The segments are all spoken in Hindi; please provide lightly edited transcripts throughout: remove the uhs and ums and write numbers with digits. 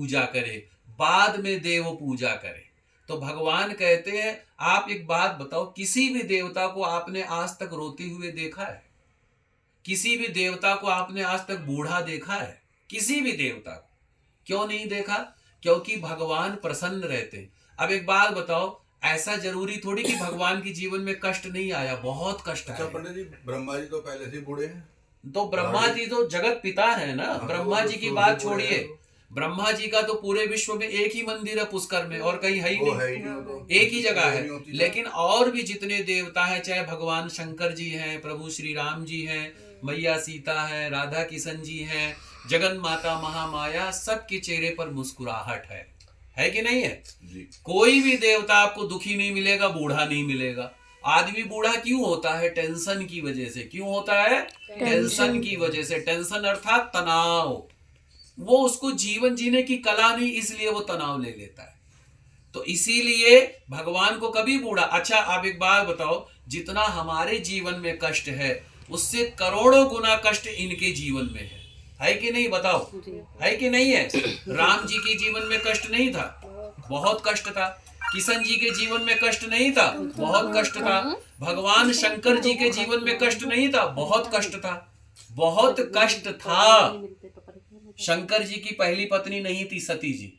पूजा करे, बाद में देव पूजा करे। तो भगवान कहते हैं आप एक बात बताओ, किसी भी देवता को आपने आज तक रोते हुए देखा है? किसी भी देवता को आपने आज तक बूढ़ा देखा है? किसी भी देवता को क्यों नहीं देखा? क्योंकि भगवान प्रसन्न रहते हैं। अब एक बात बताओ, ऐसा जरूरी थोड़ी कि भगवान के जीवन में कष्ट नहीं आया, बहुत कष्ट अच्छा आया। पंडित जी, ब्रह्मा जी तो पहले से ही बूढ़े हैं। तो ब्रह्मा जी तो जगत पिता है ना। ब्रह्मा जी की बात छोड़िए, ब्रह्मा जी का तो पूरे विश्व में एक ही मंदिर है पुष्कर में, और कहीं है ही नहीं, एक ही जगह है। लेकिन और भी जितने देवता हैं, चाहे भगवान शंकर जी हैं, प्रभु श्री राम जी हैं, मैया सीता है, राधा किशन जी हैं, जगन माता महामाया, सबके चेहरे पर मुस्कुराहट है कि नहीं है? कोई भी देवता आपको दुखी नहीं मिलेगा, बूढ़ा नहीं मिलेगा। आदमी बूढ़ा क्यों होता है? टेंशन की वजह से। क्यों होता है? टेंशन की वजह से। टेंशन अर्थात तनाव। वो उसको जीवन जीने की कला नहीं, इसलिए वो तनाव ले लेता है। तो इसीलिए भगवान को कभी बूढ़ा। अच्छा आप एक बात बताओ, जितना हमारे जीवन में कष्ट है उससे करोड़ों गुना कष्ट इनके जीवन में है कि नहीं? बताओ, है कि नहीं है? राम जी के जीवन में कष्ट नहीं था? बहुत कष्ट था। किशन जी के जीवन में कष्ट नहीं था? बहुत कष्ट था। भगवान शंकर जी के जीवन में कष्ट नहीं था? बहुत कष्ट था, बहुत कष्ट था। शंकर जी की पहली पत्नी नहीं थी सती जी,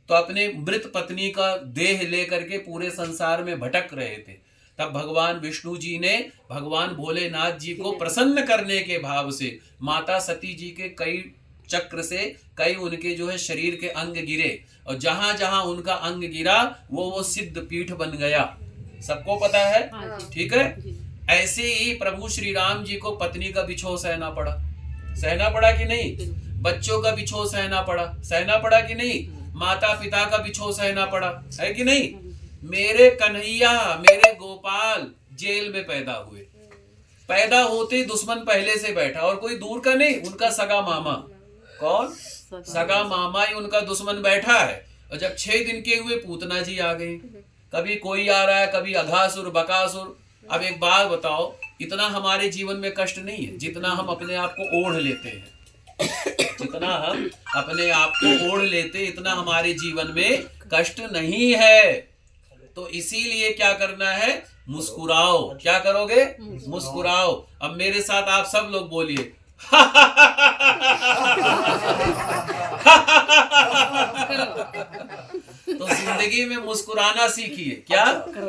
तो अपने मृत पत्नी का देह लेकर के पूरे संसार में भटक रहे थे। तब भगवान विष्णु जी ने भगवान भोलेनाथ जी को प्रसन्न करने के भाव से माता सती जी के कई चक्र से कई उनके जो है शरीर के अंग गिरे, और जहां जहां उनका अंग गिरा वो सिद्ध पीठ बन गया। सबको पता है, ठीक है? ऐसे ही प्रभु श्री राम जी को पत्नी का बिछोह सहना पड़ा कि नहीं? बच्चों का बिछोह सहना पड़ा कि नहीं? माता पिता का बिछोह सहना पड़ा, है कि नहीं? मेरे कन्हैया, मेरे गोपाल जेल में पैदा हुए। पैदा होते दुश्मन पहले से बैठा, और कोई दूर का नहीं, उनका सगा मामा। कौन? सगा मामा ही उनका दुश्मन बैठा है। और जब 6 दिन के हुए पूतना जी आ गई। कभी कोई आ रहा है, कभी अघासुर बकासुर। अब एक बात बताओ, इतना हमारे जीवन में कष्ट नहीं है जितना हम अपने आप को ओढ़ लेते हैं। जितना हम अपने आप को ओढ़ लेते, इतना हमारे जीवन में कष्ट नहीं है। तो इसीलिए क्या करना है? मुस्कुराओ। क्या करोगे? मुस्कुराओ। अब मेरे साथ आप सब लोग बोलिए तो जिंदगी में मुस्कुराना सीखिए। क्या?